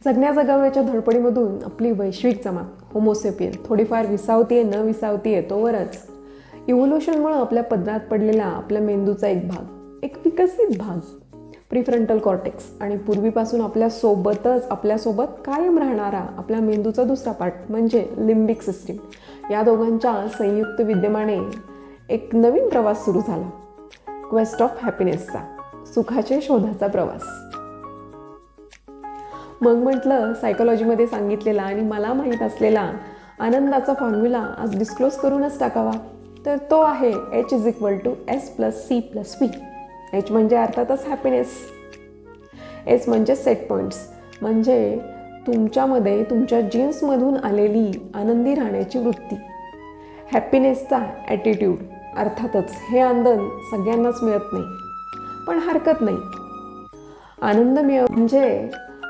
जगण्या जगावयाच्या धडपडीमधून आपली वैश्विक जमात होमोसेपियन थोडीफार विसावतीये न विसावतीये तोवरच इव्होल्युशनमुळे आपल्या पदरात पडलेला आपल्या मेंदूचा एक भाग, एक विकसित भाग, प्रीफ्रंटल कॉर्टेक्स आणि पूर्वीपासून आपल्यासोबत कायम राहणारा आपल्या मेंदूचा दुसरा पार्ट म्हणजे लिम्बिक सिस्टीम, या दोघांच्या संयुक्त विद्यमाने एक नवीन प्रवास सुरू झाला. क्वेस्ट ऑफ हॅपीनेसचा, सुखाचे शोधाचा प्रवास. मग म्हटलं सायकोलॉजीमध्ये सांगितलेला आणि मला माहीत असलेला आनंदाचा फॉर्म्युला आज डिस्क्लोज करूनच टाकावा. तर तो आहे H=S+C+V. H म्हणजे अर्थातच हॅपीनेस, S म्हणजे सेट पॉईंट्स, म्हणजे तुमच्यामध्ये तुमच्या जीन्समधून आलेली आनंदी राहण्याची वृत्ती. हॅपीनेसचा ॲटिट्यूड, अर्थातच हे आनंद सगळ्यांनाच मिळत नाही, पण हरकत नाही.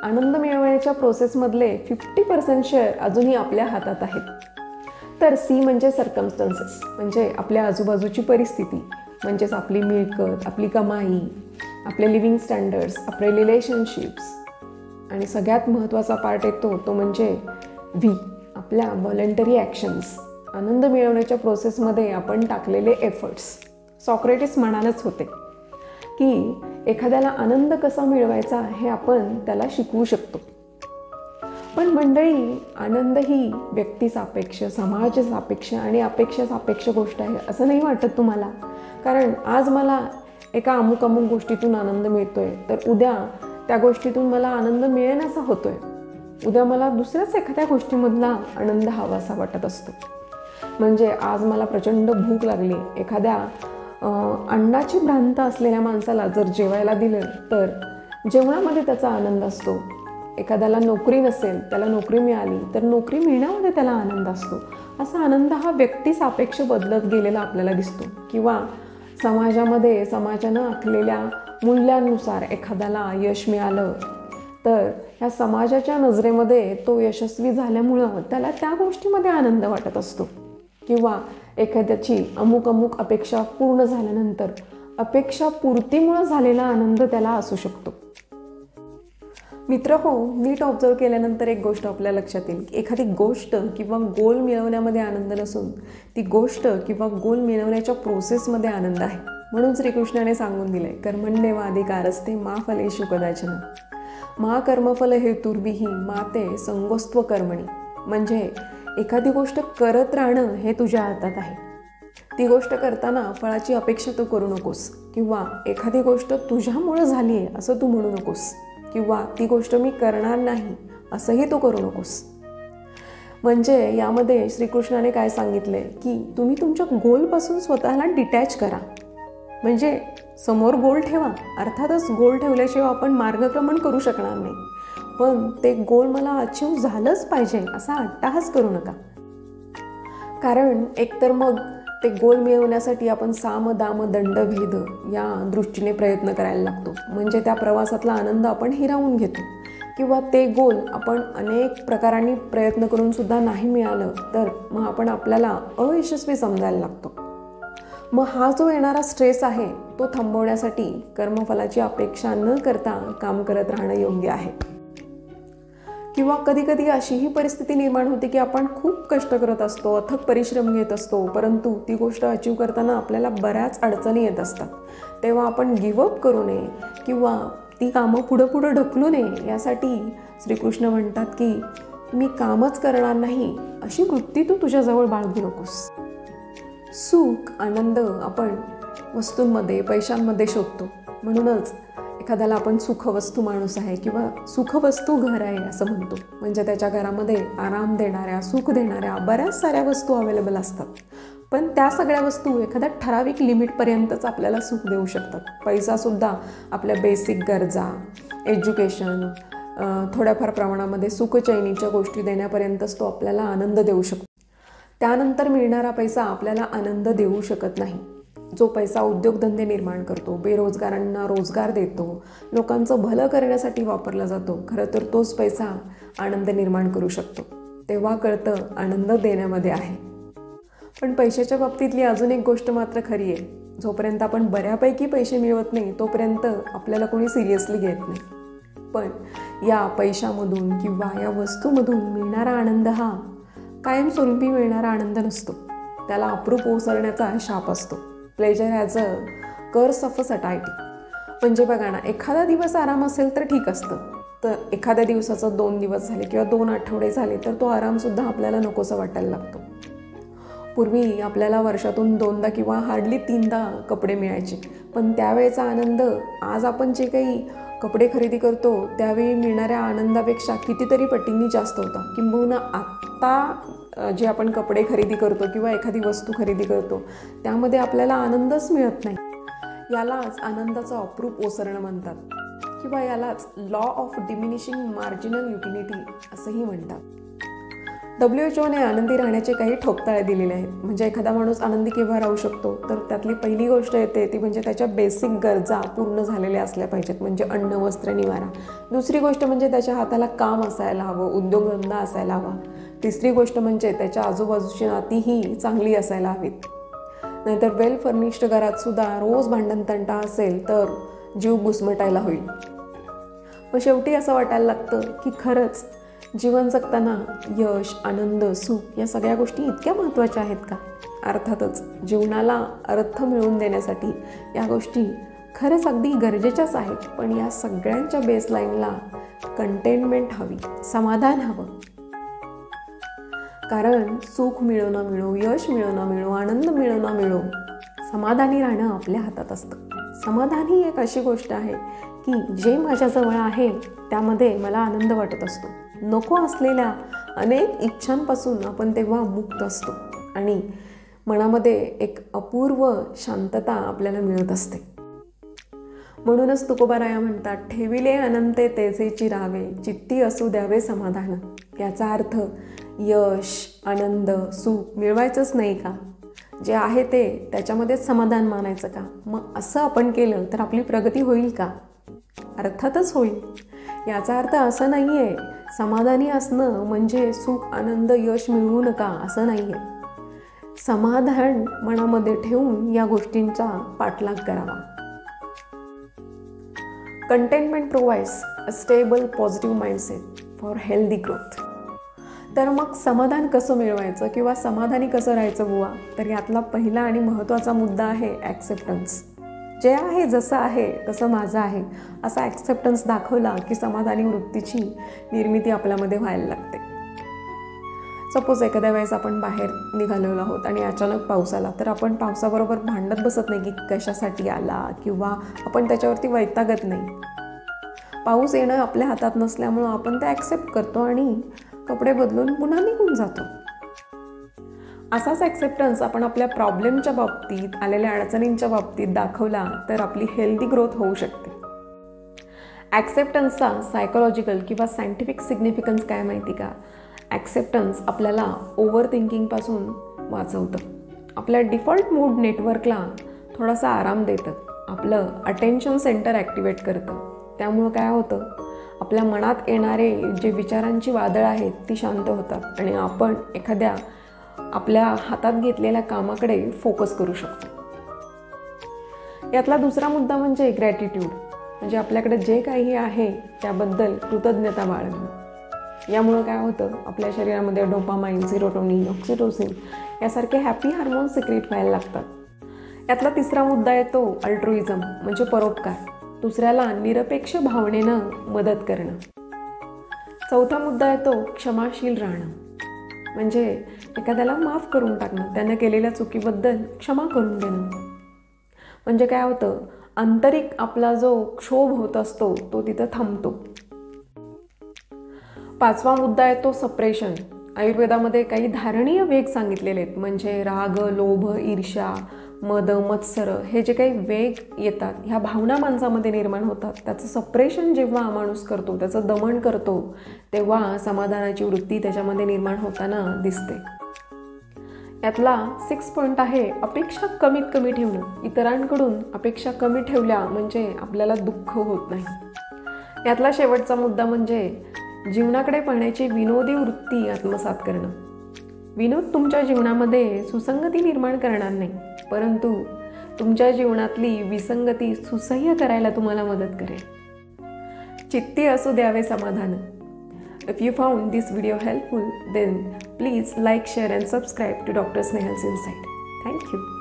आनंद मिळवण्याच्या प्रोसेसमधले 50% शेअर अजूनही आपल्या हातात आहेत. तर C म्हणजे सर्कमस्टन्सेस, म्हणजे आपल्या आजूबाजूची परिस्थिती, म्हणजेच आपली मिळकत, आपली कमाई, आपले लिव्हिंग स्टँडर्ड्स, आपले रिलेशनशिप्स. आणि सगळ्यात महत्त्वाचा पार्ट येतो तो म्हणजे V, आपल्या व्हॉलंटरी ॲक्शन्स, आनंद मिळवण्याच्या प्रोसेसमध्ये आपण टाकलेले एफर्ट्स. सॉक्रेटिस म्हणालच होते की एखाद्याला आनंद कसा मिळवायचा हे आपण त्याला शिकवू शकतो. पण मंडळी, आनंद ही व्यक्तिसापेक्ष, समाजसापेक्ष आणि अपेक्षासापेक्ष गोष्ट आहे असं नाही वाटत तुम्हाला? कारण आज मला एका अमुक गोष्टीतून आनंद मिळतोय, तर उद्या त्या गोष्टीतून मला आनंद मिळेनासा होतोय. उद्या मला दुसऱ्याच एखाद्या गोष्टीमधला आनंद हवासा वाटत असतो. म्हणजे आज मला प्रचंड भूक लागली, एखाद्या अन्नाची भ्रांत असलेल्या माणसाला जर जेवायला दिलं तर जेवणामध्ये त्याचा आनंद असतो. एखाद्याला नोकरी नसेल, त्याला नोकरी मिळाली तर नोकरी मिळण्यामध्ये त्याला आनंद असतो. असा आनंद हा व्यक्तिसापेक्ष बदलत गेलेला आपल्याला दिसतो. किंवा समाजानं आखलेल्या मूल्यांनुसार एखाद्याला यश मिळालं तर ह्या समाजाच्या नजरेमध्ये तो यशस्वी झाल्यामुळं त्याला त्या गोष्टीमध्ये आनंद वाटत असतो. किंवा एखाद्याची अमुक अपेक्षा पूर्ण झाल्यानंतर अपेक्षा पूर्तीमुळे झालेला आनंद त्याला असू शकतो. मित्र हो, नीट ऑब्झर्व केल्यानंतर एक गोष्ट आपल्या लक्षात येईल की एखादी गोष्ट किंवा गोल मिळवण्यामध्ये आनंद नसून ती गोष्ट किंवा गोल मिळवण्याच्या प्रोसेसमध्ये आनंद आहे. म्हणून श्रीकृष्णाने सांगून दिलंय, कर्मण्येवाधिकारस्ते मा फलेषु कदाचन मा कर्मफल हेतुर्भिः मा ते संगोस्त्व कर्मणी. म्हणजे एखादी गोष्ट करत राहणं हे तुझ्या हातात आहे. ती गोष्ट करताना फळाची अपेक्षा तू करू नकोस, किंवा एखादी गोष्ट तुझ्यामुळं झाली आहे असं तू म्हणू नकोस, किंवा ती गोष्ट मी करणार नाही असंही तू करू नकोस. म्हणजे यामध्ये श्रीकृष्णाने काय सांगितलंय की तुम्ही तुमच्या गोलपासून स्वतःला डिटॅच करा. म्हणजे समोर गोल ठेवा, अर्थातच गोल ठेवल्याशिवाय आपण मार्गक्रमण करू शकणार नाही, पण ते गोल मला अचीव झालंच पाहिजे असा अट्टाहास करू नका. कारण एकतर मग ते गोल मिळवण्यासाठी आपण साम दाम दंड भेद या दृष्टीने प्रयत्न करायला लागतो. म्हणजे त्या प्रवासातला आनंद आपण हिरावून घेतो. किंवा ते गोल आपण अनेक प्रकारांनी प्रयत्न करून सुद्धा नाही मिळालं तर मग आपण आपल्याला अयशस्वी समजायला लागतो. मग हा जो येणारा स्ट्रेस आहे तो थांबवण्यासाठी कर्मफलाची अपेक्षा न करता काम करत राहणं योग्य आहे. किंवा कधी अशीही परिस्थिती निर्माण होते की आपण खूप कष्ट करत असतो, अथक परिश्रम घेत असतो, परंतु ती गोष्ट अचीव करताना आपल्याला बऱ्याच अडचणी येत असतात. तेव्हा आपण गिवअप करू नये किंवा ती कामं पुढं ढकलू नये. यासाठी श्रीकृष्ण म्हणतात की मी कामच करणार नाही अशी वृत्ती तू तुझ्याजवळ बाळगू नकोस. सुख, आनंद आपण वस्तूंमध्ये, पैशांमध्ये शोधतो. म्हणूनच एखाद्याला आपण सुखवस्तू माणूस आहे किंवा सुखवस्तू घर आहे असं म्हणतो. म्हणजे त्याच्या घरामध्ये आराम देणाऱ्या, सुख देणाऱ्या बऱ्याच साऱ्या वस्तू अवेलेबल असतात. पण त्या सगळ्या वस्तू एखाद्या ठराविक लिमिटपर्यंतच आपल्याला सुख देऊ शकतात. पैसासुद्धा आपल्या बेसिक गरजा, एज्युकेशन, थोड्याफार प्रमाणामध्ये सुखचैनीच्या गोष्टी देण्यापर्यंतच तो आपल्याला आनंद देऊ शकतो. त्यानंतर मिळणारा पैसा आपल्याला आनंद देऊ शकत नाही. जो पैसा उद्योगधंदे निर्माण करतो, बेरोजगारांना रोजगार देतो, लोकांचं भलं करण्यासाठी वापरला जातो, खरं तर तोच पैसा आनंद निर्माण करू शकतो. तेव्हा कळतं आनंद देण्यामध्ये आहे. पण पैशाच्या बाबतीतली अजून एक गोष्ट मात्र खरी आहे. जोपर्यंत आपण बऱ्यापैकी पैसे मिळवत नाही तोपर्यंत आपल्याला कोणी सिरियसली घेत नाही. पण या पैशामधून किंवा या वस्तूमधून मिळणारा आनंद हा कायमस्वरूपी मिळणारा आनंद नसतो. त्याला अप्रूप ओसरण्याचा शाप असतो. प्लेजर ॲज अ कर्स ऑफ अ सटायटी. म्हणजे बघा ना, एखादा दिवस आराम असेल तर ठीक असतं, तर एखाद्या दिवसाचं 2 दिवस झाले किंवा 2 आठवडे झाले तर तो आरामसुद्धा आपल्याला नकोसा वाटायला लागतो. पूर्वी आपल्याला वर्षातून 2दा किंवा हार्डली 3दा कपडे मिळायचे, पण त्यावेळेचा आनंद आज आपण जे काही कपडे खरेदी करतो त्यावेळी मिळणाऱ्या आनंदापेक्षा कितीतरी पटींनी जास्त होता. किंबहुना आत्ता जे आपण कपडे खरेदी करतो किंवा एखादी वस्तू खरेदी करतो त्यामध्ये आपल्याला आनंदच मिळत नाही. यालाच आनंदाचं अप्रूप ओसरणं म्हणतात किंवा यालाच law of diminishing marginal utility असंही म्हणतात. WHO आनंदी राहण्याचे काही ठोकताळे दिलेले आहेत. म्हणजे एखादा माणूस आनंदी केव्हा राहू शकतो, तर त्यातली पहिली गोष्ट येते ती म्हणजे त्याच्या बेसिक गरजा पूर्ण झालेल्या असल्या पाहिजेत. म्हणजे अन्न, वस्त्र, निवारा. दुसरी गोष्ट म्हणजे त्याच्या हाताला काम असायला हवं, उद्योगधंदा असायला हवा. तिसरी गोष्ट म्हणजे त्याच्या आजूबाजूची नातीही चांगली असायला हवीत. नाहीतर वेल फर्निश्ड घरात सुद्धा रोज भांडणतंटा असेल तर जीव घुसमटायला होईल. मग शेवटी असं वाटायला लागतं की खरंच जीवन जगताना यश, आनंद, सुख या सगळ्या गोष्टी इतक्या महत्त्वाच्या आहेत का? अर्थातच जीवनाला अर्थ मिळवून देण्यासाठी या गोष्टी खरंच अगदी गरजेच्याच आहेत. पण या सगळ्यांच्या बेसलाईनला कंटेनमेंट हवी, समाधान हवं. कारण सुख मिळो ना मिळो, यश मिळो ना मिळो, आनंद मिळो ना मिळो, समाधानी राहणं आपल्या हातात असतं. समाधान ही एक अशी गोष्ट आहे की जे माझ्याजवळ आहे त्यामध्ये मला आनंद वाटत असतो. नको असलेल्या अनेक इच्छांपासून आपण तेव्हा मुक्त असतो आणि मनामध्ये एक अपूर्व शांतता आपल्याला मिळत असते. म्हणूनच तुकोबाराया म्हणतात, ठेविले अनंते तेचे चिरावे, चित्ती असू द्यावे समाधान. याचा अर्थ यश, आनंद, सुख मिळवायचंच नाही का? जे आहे ते त्याच्यामध्येच समाधान मानायचं का? मग असं आपण केलं तर आपली प्रगती होईल का? अर्थातच होईल. याचा अर्थ असं नाही आहे समाधानी असणं म्हणजे सुख, आनंद, यश मिळवू नका असं नाही आहे. समाधान मनामध्ये ठेवून या गोष्टींचा पाठलाग करावा. Containment provides a stable positive mindset for healthy growth. तर मग समाधान कसं मिळवायचं किंवा समाधानी कसं राहायचं बुवा? तर यातला पहिला आणि महत्त्वाचा मुद्दा आहे ॲक्सेप्टन्स. जे आहे जसं आहे तसं माझं आहे असा ॲक्सेप्टन्स दाखवला की समाधानी वृत्तीची निर्मिती आपल्यामध्ये व्हायला लागते. सपोज एखाद्या वेळेस आपण बाहेर निघालेलो आहोत आणि अचानक पाऊस आला, तर आपण पावसाबरोबर भांडत बसत नाही की कशासाठी आला किंवा आपण त्याच्यावरती वैतागत नाही. पाऊस येणं आपल्या हातात नसल्यामुळं आपण ते ॲक्सेप्ट करतो आणि कपडे बदलून पुन्हा निघून जातो. असाच ॲक्सेप्टन्स आपण आपल्या प्रॉब्लेमच्या बाबतीत, आलेल्या अडचणींच्या बाबतीत दाखवला तर आपली हेल्दी ग्रोथ होऊ शकते. ॲक्सेप्टन्सचा सायकोलॉजिकल किंवा सायंटिफिक सिग्निफिकन्स काय माहिती का? ॲक्सेप्टन्स आपल्याला ओव्हर थिंकिंगपासून वाचवतं, आपल्या डिफॉल्ट मूड नेटवर्कला थोडासा आराम देतं, आपलं अटेन्शन सेंटर ॲक्टिवेट करतं. त्यामुळं काय होतं, आपल्या मनात येणारे जे विचारांची वादळ आहेत ती शांत होतात आणि आपण एखाद्या आपल्या हातात घेतलेल्या कामाकडे फोकस करू शकतो. यातला दुसरा मुद्दा म्हणजे ग्रॅटिट्यूड. म्हणजे आपल्याकडे जे काही आहे त्याबद्दल कृतज्ञता बाळगणं. यामुळं काय होतं, आपल्या शरीरामध्ये डोपामाइन, सेरोटोनिन, ऑक्सिटोसिन यासारखे हॅपी हार्मोन्स सिक्रेट व्हायला लागतात. यातला तिसरा मुद्दा येतो अल्ट्रुइझम म्हणजे परोपकार, दुसऱ्याला निरपेक्ष भावनेनं मदत करणं. चौथा मुद्दा येतो क्षमाशील राहणं. म्हणजे एखाद्याला माफ करून टाकणं, त्यानं केलेल्या चुकीबद्दल क्षमा करून देणं. म्हणजे काय होतं, आंतरिक आपला जो क्षोभ होत असतो तो तिथं थांबतो. पाचवा मुद्दा येतो सप्रेशन. आयुर्वेदामध्ये काही धारणीय वेग सांगितलेले आहेत. म्हणजे राग, लोभ, ईर्ष्या, मद, मत्सर हे जे काही वेग येतात, ह्या भावना माणसामध्ये निर्माण होतात. त्याचं सप्रेशन जेव्हा माणूस करतो, त्याचं दमन करतो, तेव्हा समाधानाची वृत्ती त्याच्यामध्ये निर्माण होताना दिसते. यातला 6 पॉईंट आहे अपेक्षा कमीत कमी ठेवणं. इतरांकडून अपेक्षा कमी ठेवल्या म्हणजे आपल्याला दुःख होत नाही. यातला शेवटचा मुद्दा म्हणजे जीवनाकडे पाहण्याची विनोदी वृत्ती आत्मसात करणं. विनोद तुमच्या जीवनामध्ये सुसंगती निर्माण करणार नाही, परंतु तुमच्या जीवनातली विसंगती सुसह्य करायला तुम्हाला मदत करेल. चित्ती असू द्यावे समाधान. If you found this video helpful, then please like, share and subscribe to Dr. Snehal's Insight. Thank you.